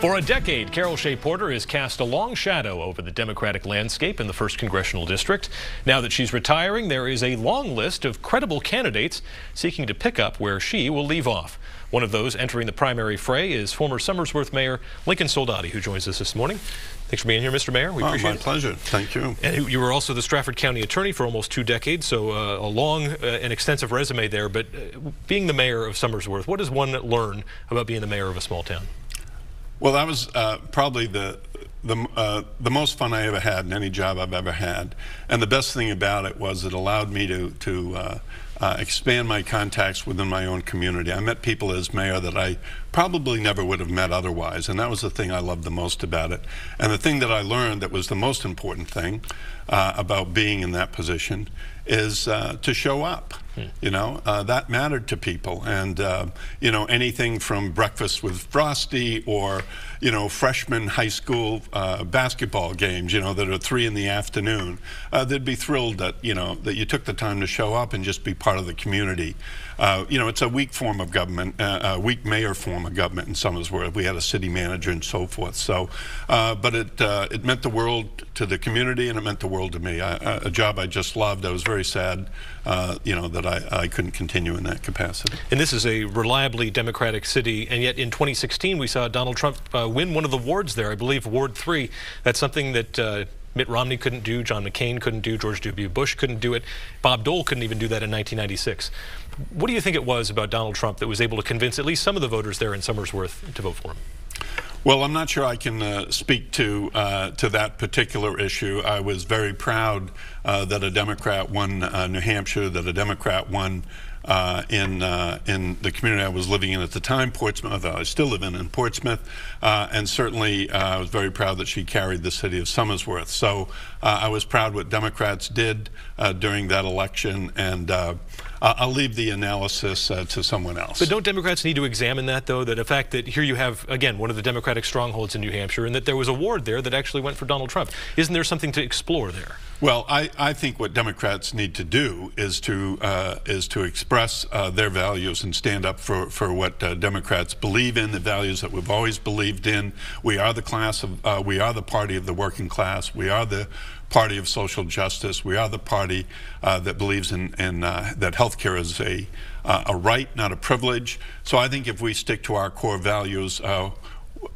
For a decade, Carol Shea Porter has cast a long shadow over the Democratic landscape in the 1st Congressional District. Now that she's retiring, there is a long list of credible candidates seeking to pick up where she will leave off. One of those entering the primary fray is former Somersworth Mayor Lincoln Soldati, who joins us this morning. Thanks for being here, Mr. Mayor. We appreciate it. My pleasure. Thank you. And you were also the Stratford County Attorney for almost 2 decades, so a long and extensive resume there. But being the mayor of Somersworth, what does one learn about being the mayor of a small town? Well, that was probably the most fun I ever had in any job I've ever had. And the best thing about it was it allowed me to expand my contacts within my own community. I met people as mayor that I probably never would have met otherwise, and that was the thing I loved the most about it. And the thing that I learned that was the most important thing about being in that position is to show up. You know, that mattered to people. And, you know, anything from breakfast with Frosty or, you know, freshman high school basketball games, you know, that are 3 in the afternoon, they'd be thrilled that, you know, that you took the time to show up and just be part of the community. You know, it's a weak form of government, a weak mayor form of government in Somersworth. We had a city manager and so forth. So, but it meant the world to the community, and it meant the world to me. A job I just loved. I was very sad, you know, that I couldn't continue in that capacity. And this is a reliably Democratic city, and yet in 2016 we saw Donald Trump win one of the wards there, I believe Ward 3. That's something that Mitt Romney couldn't do, John McCain couldn't do, George W. Bush couldn't do it, Bob Dole couldn't even do that in 1996. What do you think it was about Donald Trump that was able to convince at least some of the voters there in Somersworth to vote for him? Well, I'm not sure I can speak to that particular issue. I was very proud that a Democrat won New Hampshire, that a Democrat won in the community I was living in at the time, Portsmouth. I still live in Portsmouth, and certainly I was very proud that she carried the city of Somersworth. So I was proud what Democrats did during that election, and I'll leave the analysis to someone else. But don't Democrats need to examine that, though, that the fact that here you have, again, one of the Democratic strongholds in New Hampshire, and that there was a ward there that actually went for Donald Trump? Isn't there something to explore there? Well, I think what Democrats need to do is to express their values and stand up for what Democrats believe in, the values that we've always believed in. We are the class of, we are the party of the working class. We are the party of social justice. We are the party that believes in that healthcare is a right, not a privilege. So I think if we stick to our core values,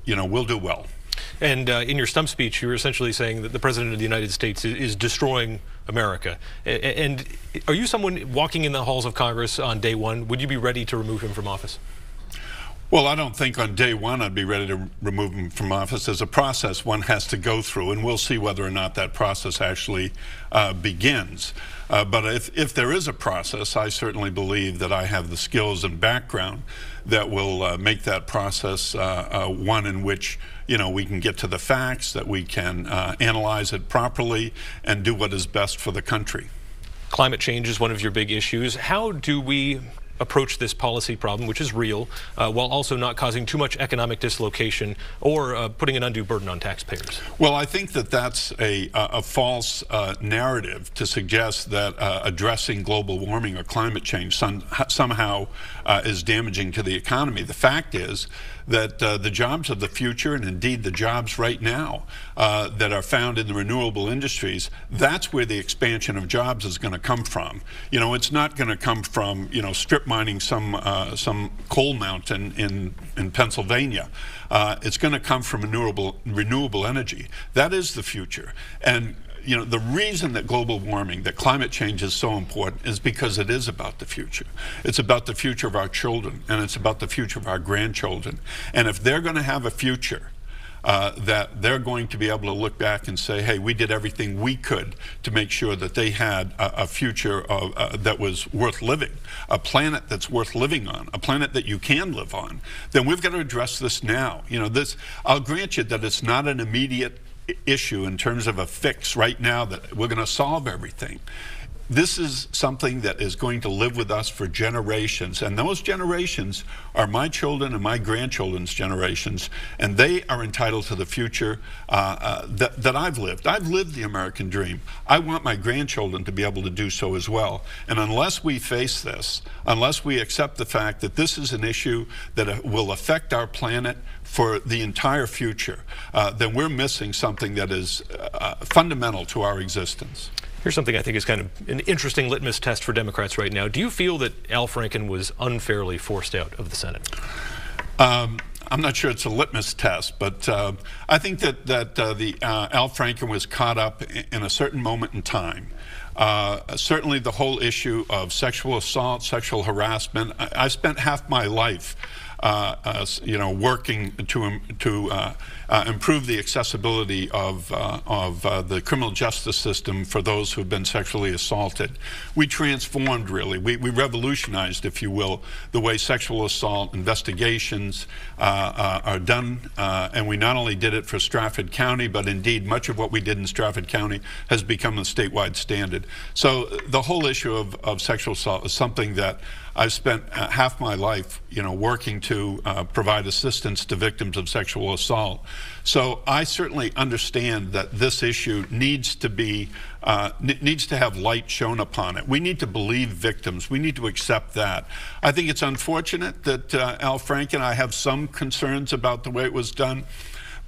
you know, we'll do well. And in your stump speech, you were essentially saying that the President of the United States is destroying America. And are you someone walking in the halls of Congress on day one? Would you be ready to remove him from office? Well, I don't think on day one I'd be ready to remove him from office. There's a process one has to go through, and we'll see whether or not that process actually begins. But if there is a process, I certainly believe that I have the skills and background that will make that process one in which, you know, we can get to the facts, that we can analyze it properly and do what is best for the country. Climate change is one of your big issues. How do we approach this policy problem, which is real, while also not causing too much economic dislocation or putting an undue burden on taxpayers? Well, I think that that's a false narrative to suggest that addressing global warming or climate change somehow is damaging to the economy. The fact is that the jobs of the future, and indeed the jobs right now that are found in the renewable industries, that's where the expansion of jobs is going to come from. You know, it's not going to come from, you know, strip mining some coal mountain in Pennsylvania. It's going to come from renewable energy. That is the future. And you know, the reason that global warming, that climate change is so important is because it is about the future. It's about the future of our children, and it's about the future of our grandchildren. And if they're going to have a future, that they're going to be able to look back and say, hey, we did everything we could to make sure that they had a future that was worth living, a planet that's worth living on, a planet that you can live on, then we've got to address this now. You know, this, I'll grant you that it's not an immediate issue in terms of a fix right now that we're going to solve everything. This is something that is going to live with us for generations, and those generations are my children and my grandchildren's generations, and they are entitled to the future that I've lived. I've lived the American dream. I want my grandchildren to be able to do so as well. And unless we face this, unless we accept the fact that this is an issue that will affect our planet for the entire future, then we're missing something that is fundamental to our existence. Here's something I think is kind of an interesting litmus test for Democrats right now. Do you feel that Al Franken was unfairly forced out of the Senate? I'm not sure it's a litmus test, but I think that Al Franken was caught up in a certain moment in time. Certainly the whole issue of sexual assault, sexual harassment. I spent half my life working to improve the accessibility of the criminal justice system for those who've been sexually assaulted. We transformed, really. We revolutionized, if you will, the way sexual assault investigations are done. And we not only did it for Stratford County, but indeed much of what we did in Stratford County has become a statewide standard. So the whole issue of sexual assault is something that I've spent half my life, working to provide assistance to victims of sexual assault. So I certainly understand that this issue needs to have light shown upon it. We need to believe victims. We need to accept that. I think it's unfortunate that Al Franken, I have some concerns about the way it was done.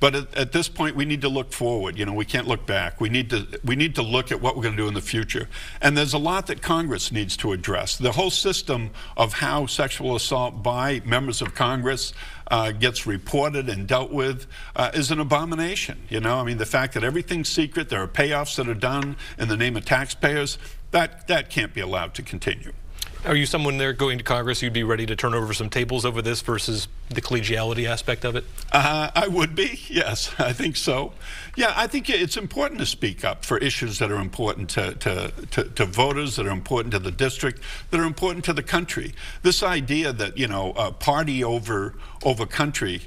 But at this point, we need to look forward. We can't look back. We need to look at what we're going to do in the future. And there's a lot that Congress needs to address. The whole system of how sexual assault by members of Congress gets reported and dealt with is an abomination. I mean, the fact that everything's secret, there are payoffs that are done in the name of taxpayers, that can't be allowed to continue. Are you someone there going to Congress you'd be ready to turn over some tables over this versus the collegiality aspect of it? I would be, yes, I think so. Yeah, I think it's important to speak up for issues that are important to voters, that are important to the district, that are important to the country. This idea that, party over country,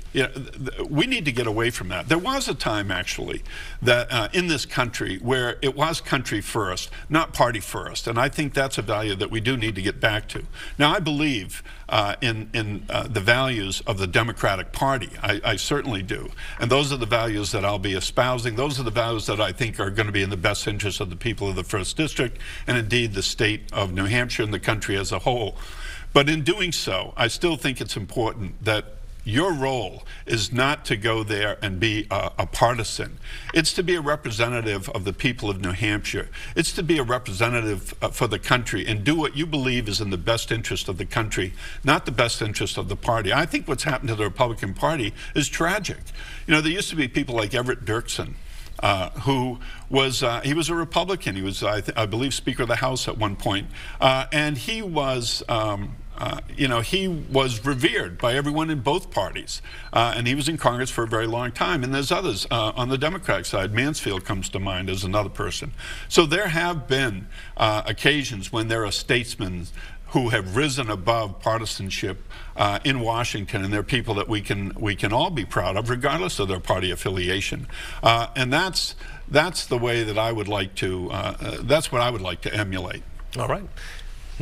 we need to get away from that. There was a time, actually, that in this country where it was country first, not party first. And I think that's a value that we do need to get back to. Now, I believe in the values of the Democratic Party. I certainly do. And those are the values that I'll be espousing. Those are the values that I think are going to be in the best interest of the people of the 1st District and indeed the state of New Hampshire and the country as a whole. But in doing so, I still think it's important that your role is not to go there and be a partisan. It's to be a representative of the people of New Hampshire. It's to be a representative for the country and do what you believe is in the best interest of the country, not the best interest of the party. I think what's happened to the Republican Party is tragic. There used to be people like Everett Dirksen, who was he was a Republican. He was, I believe, Speaker of the House at one point, and he was. He was revered by everyone in both parties, and he was in Congress for a very long time. And there's others on the Democratic side. Mansfield comes to mind as another person. So there have been occasions when there are statesmen who have risen above partisanship in Washington, and they're people that we can all be proud of, regardless of their party affiliation. And that's the way that I would like to. That's what I would like to emulate. All right.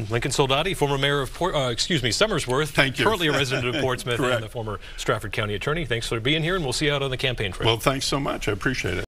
Lincoln Soldati, former mayor of Somersworth. Thank you. Currently a resident of Portsmouth and the former Stratford County attorney. Thanks for being here, and we'll see you out on the campaign trail. Well, thanks so much. I appreciate it.